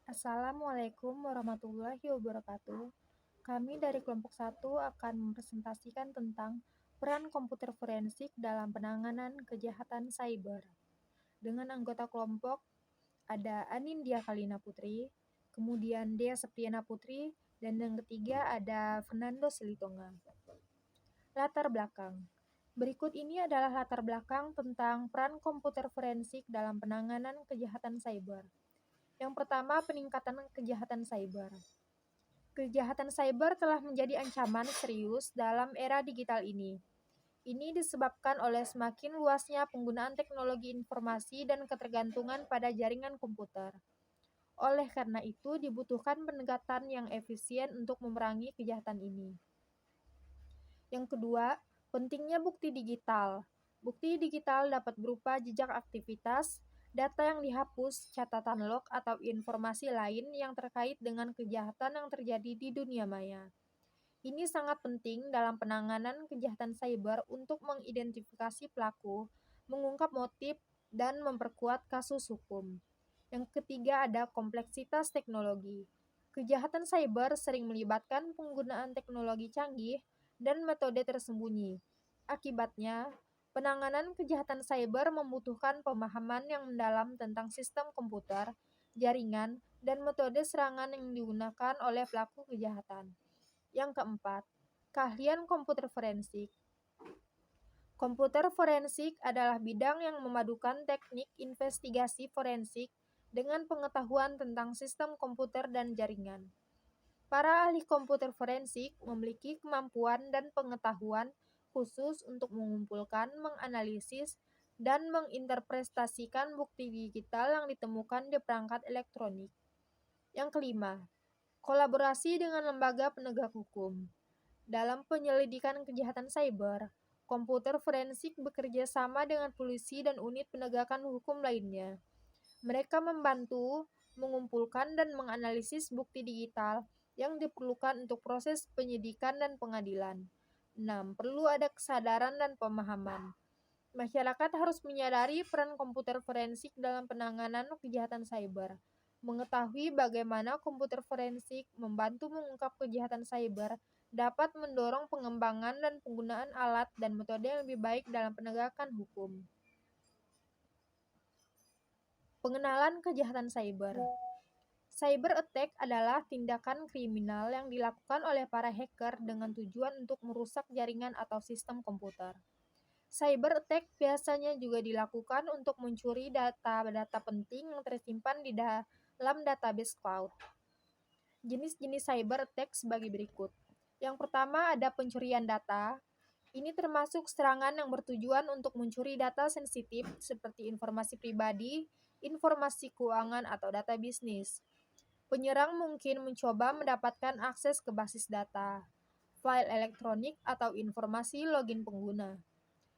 Assalamualaikum warahmatullahi wabarakatuh. Kami dari kelompok 1 akan mempresentasikan tentang peran komputer forensik dalam penanganan kejahatan cyber. Dengan anggota kelompok ada Anindya Kalina Putri, kemudian Dea Septiana Putri, dan yang ketiga ada Fernando Silitonga. Latar belakang. Berikut ini adalah latar belakang tentang peran komputer forensik dalam penanganan kejahatan cyber. Yang pertama, peningkatan kejahatan cyber. Kejahatan cyber telah menjadi ancaman serius dalam era digital ini. Ini disebabkan oleh semakin luasnya penggunaan teknologi informasi dan ketergantungan pada jaringan komputer. Oleh karena itu, dibutuhkan pendekatan yang efisien untuk memerangi kejahatan ini. Yang kedua, pentingnya bukti digital. Bukti digital dapat berupa jejak aktivitas, data yang dihapus, catatan log, atau informasi lain yang terkait dengan kejahatan yang terjadi di dunia maya. Ini sangat penting dalam penanganan kejahatan cyber untuk mengidentifikasi pelaku, mengungkap motif, dan memperkuat kasus hukum. Yang ketiga ada kompleksitas teknologi. Kejahatan cyber sering melibatkan penggunaan teknologi canggih dan metode tersembunyi. Akibatnya, penanganan kejahatan cyber membutuhkan pemahaman yang mendalam tentang sistem komputer, jaringan, dan metode serangan yang digunakan oleh pelaku kejahatan. Yang keempat, keahlian komputer forensik. Komputer forensik adalah bidang yang memadukan teknik investigasi forensik dengan pengetahuan tentang sistem komputer dan jaringan. Para ahli komputer forensik memiliki kemampuan dan pengetahuan khusus untuk mengumpulkan, menganalisis, dan menginterpretasikan bukti digital yang ditemukan di perangkat elektronik. Yang kelima, kolaborasi dengan lembaga penegak hukum. Dalam penyelidikan kejahatan cyber, komputer forensik bekerja sama dengan polisi dan unit penegakan hukum lainnya. Mereka membantu mengumpulkan dan menganalisis bukti digital yang diperlukan untuk proses penyidikan dan pengadilan. 6. Perlu ada kesadaran dan pemahaman. Masyarakat harus menyadari peran komputer forensik dalam penanganan kejahatan cyber. Mengetahui bagaimana komputer forensik membantu mengungkap kejahatan cyber dapat mendorong pengembangan dan penggunaan alat dan metode yang lebih baik dalam penegakan hukum. Pengenalan kejahatan cyber. Cyber attack adalah tindakan kriminal yang dilakukan oleh para hacker dengan tujuan untuk merusak jaringan atau sistem komputer. Cyber attack biasanya juga dilakukan untuk mencuri data-data penting yang tersimpan di dalam database cloud. Jenis-jenis cyber attack sebagai berikut. Yang pertama ada pencurian data. Ini termasuk serangan yang bertujuan untuk mencuri data sensitif seperti informasi pribadi, informasi keuangan, atau data bisnis. Penyerang mungkin mencoba mendapatkan akses ke basis data, file elektronik, atau informasi login pengguna.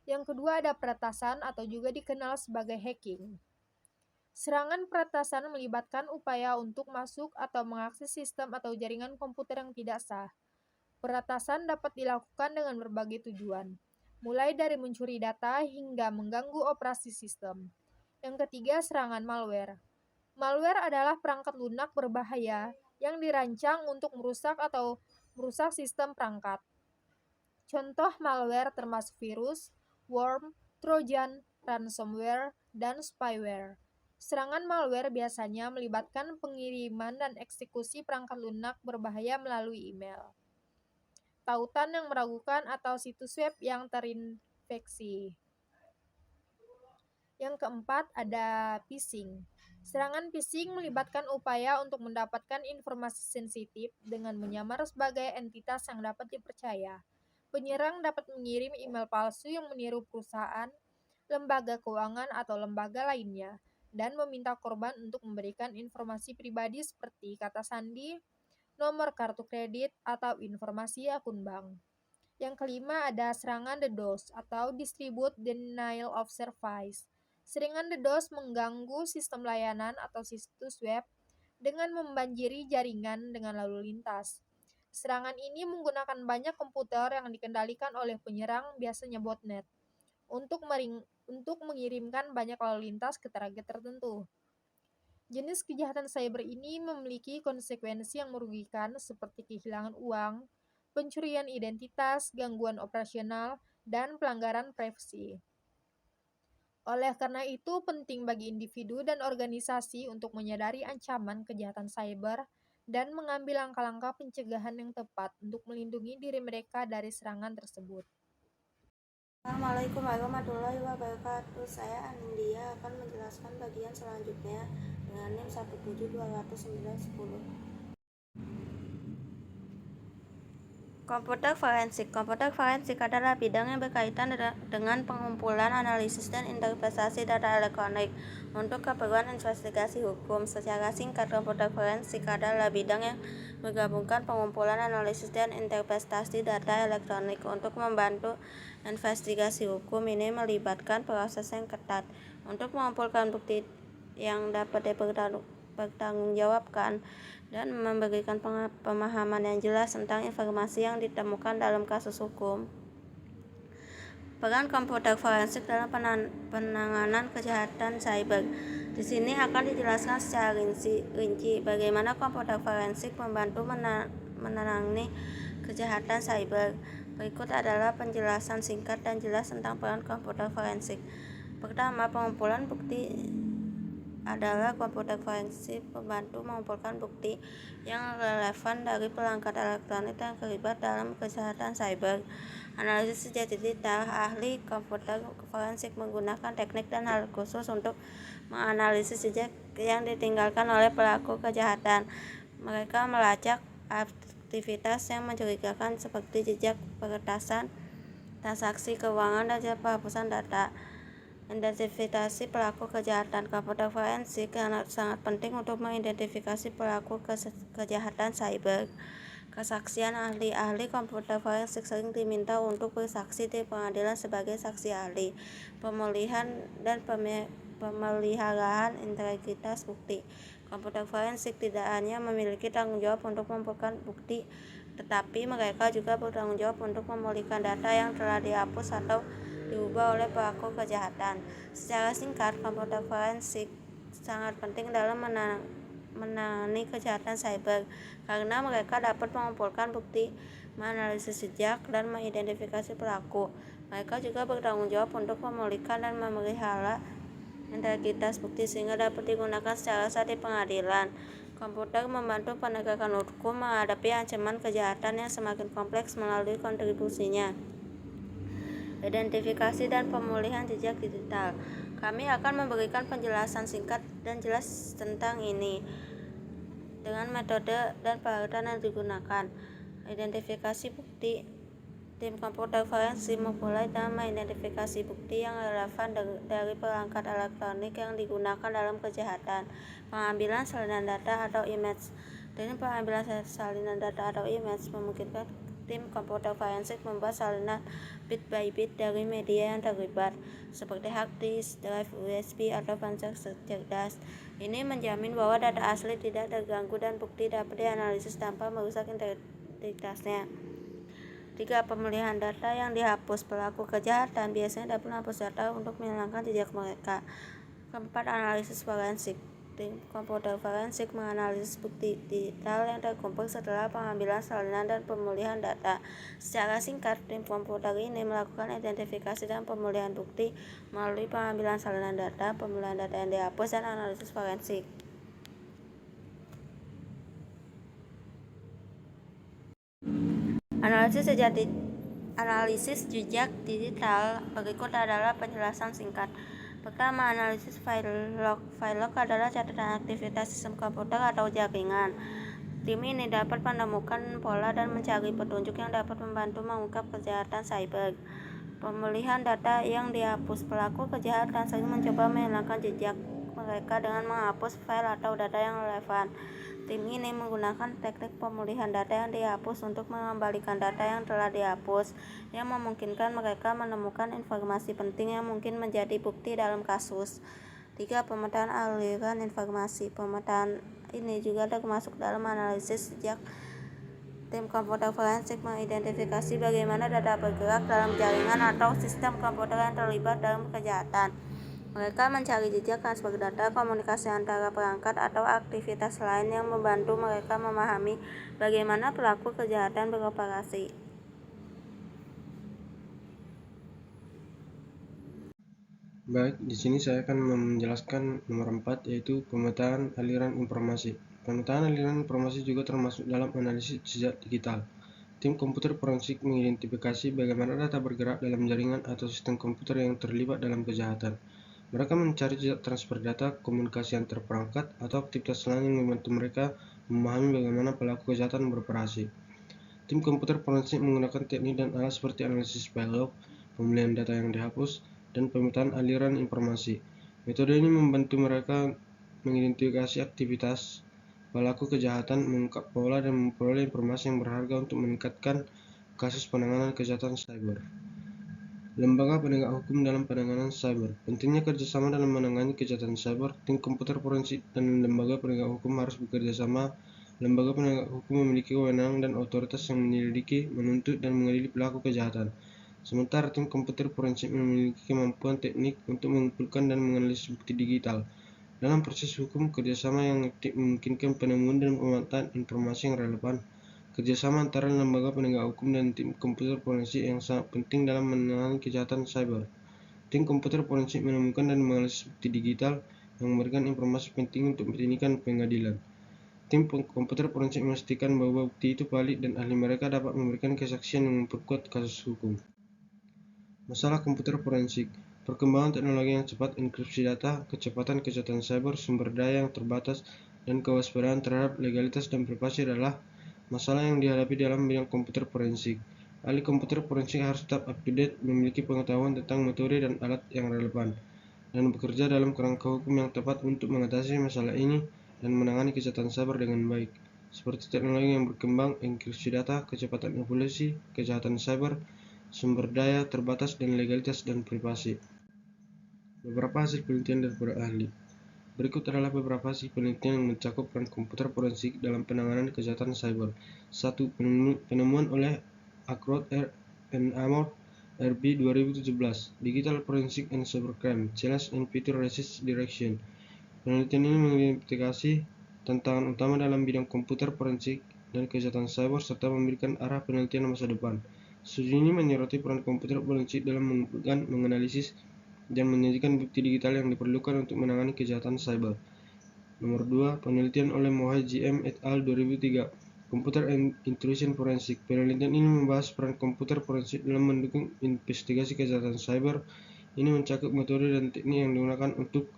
Yang kedua ada peretasan atau juga dikenal sebagai hacking. Serangan peretasan melibatkan upaya untuk masuk atau mengakses sistem atau jaringan komputer yang tidak sah. Peretasan dapat dilakukan dengan berbagai tujuan, mulai dari mencuri data hingga mengganggu operasi sistem. Yang ketiga, serangan malware. Malware adalah perangkat lunak berbahaya yang dirancang untuk merusak atau merusak sistem perangkat. Contoh malware termasuk virus, worm, trojan, ransomware, dan spyware. Serangan malware biasanya melibatkan pengiriman dan eksekusi perangkat lunak berbahaya melalui email, tautan yang meragukan, atau situs web yang terinfeksi. Yang keempat ada phishing. Serangan phishing melibatkan upaya untuk mendapatkan informasi sensitif dengan menyamar sebagai entitas yang dapat dipercaya. Penyerang dapat mengirim email palsu yang meniru perusahaan, lembaga keuangan, atau lembaga lainnya, dan meminta korban untuk memberikan informasi pribadi seperti kata sandi, nomor kartu kredit, atau informasi akun bank. Yang kelima ada serangan DDoS atau Distributed Denial of Service. Serangan DDoS mengganggu sistem layanan atau situs web dengan membanjiri jaringan dengan lalu lintas. Serangan ini menggunakan banyak komputer yang dikendalikan oleh penyerang, biasanya botnet, untuk mengirimkan banyak lalu lintas ke target tertentu. Jenis kejahatan cyber ini memiliki konsekuensi yang merugikan seperti kehilangan uang, pencurian identitas, gangguan operasional, dan pelanggaran privasi. Oleh karena itu, penting bagi individu dan organisasi untuk menyadari ancaman kejahatan cyber dan mengambil langkah-langkah pencegahan yang tepat untuk melindungi diri mereka dari serangan tersebut. Assalamualaikum warahmatullahi wabarakatuh. Saya Anindya akan menjelaskan bagian selanjutnya dengan NIM 1720910. Komputer forensik adalah bidang yang berkaitan dengan pengumpulan, analisis, dan interpretasi data elektronik untuk keperluan investigasi hukum. Secara singkat, komputer forensik adalah bidang yang menggabungkan pengumpulan, analisis, dan interpretasi data elektronik untuk membantu investigasi hukum. Ini melibatkan proses yang ketat untuk mengumpulkan bukti yang dapat dipertanggungjawabkan dan memberikan pemahaman yang jelas tentang informasi yang ditemukan dalam kasus hukum. Peran komputer forensik dalam penanganan kejahatan cyber. Di sini akan dijelaskan secara rinci bagaimana komputer forensik membantu menangani kejahatan cyber. Berikut adalah penjelasan singkat dan jelas tentang peran komputer forensik. Pertama, pengumpulan bukti adalah komputer forensik membantu mengumpulkan bukti yang relevan dari perangkat elektronik yang terlibat dalam kejahatan cyber. Analisis jejak digital. Ahli komputer forensik menggunakan teknik dan alat khusus untuk menganalisis jejak yang ditinggalkan oleh pelaku kejahatan. Mereka melacak aktivitas yang mencurigakan seperti jejak peretasan, transaksi keuangan, dan penghapusan data. Identifikasi pelaku kejahatan. Komputer forensik sangat penting untuk mengidentifikasi pelaku kejahatan cyber. Kesaksian ahli. Ahli komputer forensik sering diminta untuk bersaksi di pengadilan sebagai saksi ahli. Pemulihan dan pemeliharaan integritas bukti. Komputer forensik tidak hanya memiliki tanggung jawab untuk mengumpulkan bukti, tetapi mereka juga bertanggung jawab untuk memulihkan data yang telah dihapus atau diubah oleh pelaku kejahatan. Secara singkat, komputer forensik sangat penting dalam menangani kejahatan cyber karena mereka dapat mengumpulkan bukti, menganalisis jejak, dan mengidentifikasi pelaku. Mereka juga bertanggung jawab untuk memulihkan dan memelihara integritas bukti sehingga dapat digunakan secara sah di pengadilan. Komputer membantu penegakan hukum menghadapi ancaman kejahatan yang semakin kompleks melalui kontribusinya. Identifikasi dan pemulihan jejak digital. Kami akan memberikan penjelasan singkat dan jelas tentang ini dengan metode dan peralatan yang digunakan. Identifikasi bukti. Tim komputer forensik memulai dan mengidentifikasi bukti yang relevan dari perangkat elektronik yang digunakan dalam kejahatan. Pengambilan salinan data atau image. Dengan pengambilan salinan data atau image memungkinkan tim komputer forensik membuat salinan bit by bit dari media yang terlibat, seperti hard disk, drive USB, atau ponsel cerdas. Ini menjamin bahwa data asli tidak terganggu dan bukti dapat dianalisis tanpa merusak integritasnya. 3. Pemulihan data yang dihapus. Pelaku kejahatan biasanya dapat menghapus data untuk menghilangkan jejak mereka. 4. Analisis forensik. Tim komputer forensik menganalisis bukti digital yang terkumpul setelah pengambilan salinan dan pemulihan data. Secara singkat, tim komputer ini melakukan identifikasi dan pemulihan bukti melalui pengambilan salinan data, pemulihan data yang dihapus, dan analisis forensik. Analisis jejak digital. Berikut adalah penjelasan singkat. Pertama, analisis file log. File log adalah catatan aktivitas sistem komputer atau jaringan. Tim ini dapat menemukan pola dan mencari petunjuk yang dapat membantu mengungkap kejahatan cyber. Pemulihan data yang dihapus. Pelaku kejahatan sering mencoba menghilangkan jejak mereka dengan menghapus file atau data yang relevan. Tim ini menggunakan teknik pemulihan data yang dihapus untuk mengembalikan data yang telah dihapus, yang memungkinkan mereka menemukan informasi penting yang mungkin menjadi bukti dalam kasus. 3. Pemetaan aliran informasi. Pemetaan ini juga termasuk dalam analisis jejak. Tim komputer forensik mengidentifikasi bagaimana data bergerak dalam jaringan atau sistem komputer yang terlibat dalam kejahatan. Mereka mencari jejak transfer data, komunikasi antara perangkat, atau aktivitas lain yang membantu mereka memahami bagaimana pelaku kejahatan beroperasi. Baik, di sini saya akan menjelaskan nomor 4, yaitu pemetaan aliran informasi. Pemetaan aliran informasi juga termasuk dalam analisis jejak digital. Tim komputer forensik mengidentifikasi bagaimana data bergerak dalam jaringan atau sistem komputer yang terlibat dalam kejahatan. Mereka mencari jejak transfer data, komunikasi antar perangkat, atau aktivitas lain yang membantu mereka memahami bagaimana pelaku kejahatan beroperasi. Tim komputer forensik menggunakan teknik dan alat seperti analisis file log, pemulihan data yang dihapus, dan pemetaan aliran informasi. Metode ini membantu mereka mengidentifikasi aktivitas pelaku kejahatan, mengungkap pola, dan memperoleh informasi yang berharga untuk meningkatkan kasus penanganan kejahatan cyber. Lembaga penegak hukum dalam penanganan cyber. Pentingnya kerjasama dalam menangani kejahatan cyber. Tim komputer forensik dan lembaga penegak hukum harus bekerja sama. Lembaga penegak hukum memiliki wewenang dan otoritas yang menyelidiki, menuntut, dan mengadili pelaku kejahatan. Sementara tim komputer forensik memiliki kemampuan teknik untuk mengumpulkan dan menganalisis bukti digital. Dalam proses hukum, kerjasama yang aktif memungkinkan penemuan dan pemanfaatan informasi yang relevan. Kerjasama antara lembaga penegak hukum dan tim komputer forensik yang sangat penting dalam menangani kejahatan cyber. Tim komputer forensik menemukan dan menganalisis bukti digital yang memberikan informasi penting untuk penyidikan pengadilan. Tim komputer forensik memastikan bahwa bukti itu valid dan ahli mereka dapat memberikan kesaksian yang memperkuat kasus hukum. Masalah komputer forensik. Perkembangan teknologi yang cepat, enkripsi data, kecepatan kejahatan cyber, sumber daya yang terbatas, dan kewaspadaan terhadap legalitas dan privasi adalah masalah yang dihadapi dalam bidang komputer forensik. Ahli komputer forensik harus tetap up-to-date, memiliki pengetahuan tentang metode dan alat yang relevan, dan bekerja dalam kerangka hukum yang tepat untuk mengatasi masalah ini dan menangani kejahatan cyber dengan baik, seperti teknologi yang berkembang, enkripsi data, kecepatan evolusi, kejahatan cyber, sumber daya terbatas, dan legalitas dan privasi. Beberapa hasil penelitian dari para ahli. Berikut adalah beberapa hasil penelitian yang mencakup peran komputer forensik dalam penanganan kejahatan cyber. 1. Penemuan oleh Ackroyd and Amor RB 2017, Digital Forensic and Cybercrime, Challenge and Future Research Direction. Penelitian ini mengidentifikasi tantangan utama dalam bidang komputer forensik dan kejahatan cyber serta memberikan arah penelitian masa depan. Studi ini menyoroti peran komputer forensik dalam mengumpulkan, menganalisis, dan menyajikan bukti digital yang diperlukan untuk menangani kejahatan cyber. Nomor 2, penelitian oleh Mohai GM et al. 2003, Computer and Intrusion Forensic. Penelitian ini membahas peran komputer forensik dalam mendukung investigasi kejahatan cyber. Ini mencakup metode dan teknik yang digunakan untuk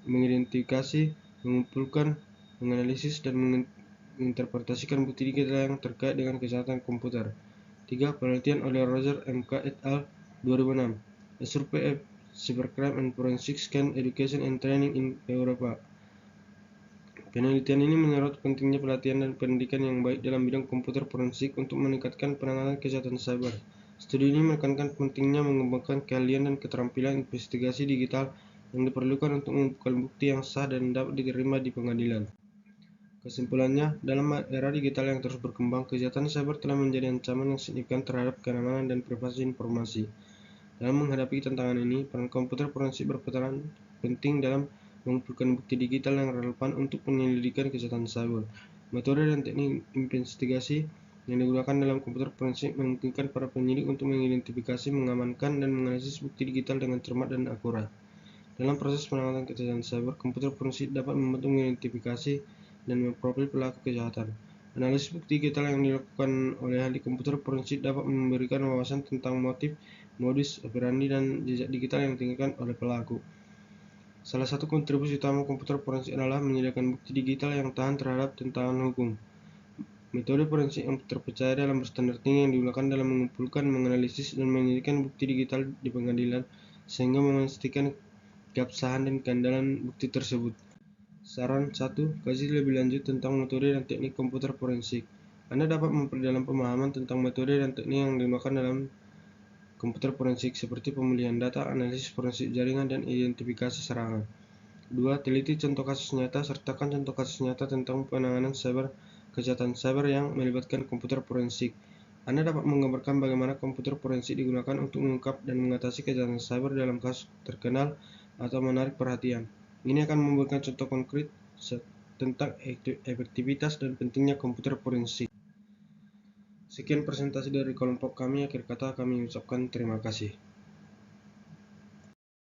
mengidentifikasi, mengumpulkan, menganalisis, dan menginterpretasikan bukti digital yang terkait dengan kejahatan komputer. 3. Penelitian oleh Roger MK et al. 2006, A Survey of Cybercrime and Forensic Scan Education and Training in Europa. Penelitian ini menyorot pentingnya pelatihan dan pendidikan yang baik dalam bidang komputer forensik untuk meningkatkan penanganan kejahatan cyber. Studi ini menekankan pentingnya mengembangkan keahlian dan keterampilan investigasi digital yang diperlukan untuk mengumpulkan bukti yang sah dan dapat diterima di pengadilan. Kesimpulannya, dalam era digital yang terus berkembang, kejahatan cyber telah menjadi ancaman yang signifikan terhadap keamanan dan privasi informasi. Dalam menghadapi tantangan ini, peran komputer forensik berperan penting dalam mengumpulkan bukti digital yang relevan untuk penyelidikan kejahatan cyber. Metode dan teknik investigasi yang digunakan dalam komputer forensik memungkinkan para penyidik untuk mengidentifikasi, mengamankan, dan menganalisis bukti digital dengan cermat dan akurat. Dalam proses penanganan kejahatan cyber, komputer forensik dapat membantu mengidentifikasi dan memprofil pelaku kejahatan. Analisis bukti digital yang dilakukan oleh ahli komputer forensik dapat memberikan wawasan tentang motif, modus operandi, dan jejak digital yang ditinggalkan oleh pelaku. Salah satu kontribusi utama komputer forensik adalah menyediakan bukti digital yang tahan terhadap tantangan hukum. Metode forensik yang terpercaya dalam berstandar tinggi yang digunakan dalam mengumpulkan, menganalisis, dan menyajikan bukti digital di pengadilan, sehingga memastikan keabsahan dan keandalan bukti tersebut. Saran 1. Kaji lebih lanjut tentang metode dan teknik komputer forensik. Anda dapat memperdalam pemahaman tentang metode dan teknik yang digunakan dalam komputer forensik seperti pemulihan data, analisis forensik jaringan, dan identifikasi serangan. 2. Teliti contoh kasus nyata, sertakan contoh kasus nyata tentang penanganan kejahatan cyber yang melibatkan komputer forensik. Anda dapat menggambarkan bagaimana komputer forensik digunakan untuk mengungkap dan mengatasi kejahatan cyber dalam kasus terkenal atau menarik perhatian. Ini akan memberikan contoh konkret tentang efektivitas dan pentingnya komputer forensik. Sekian presentasi dari kelompok kami. Akhir kata kami ucapkan terima kasih.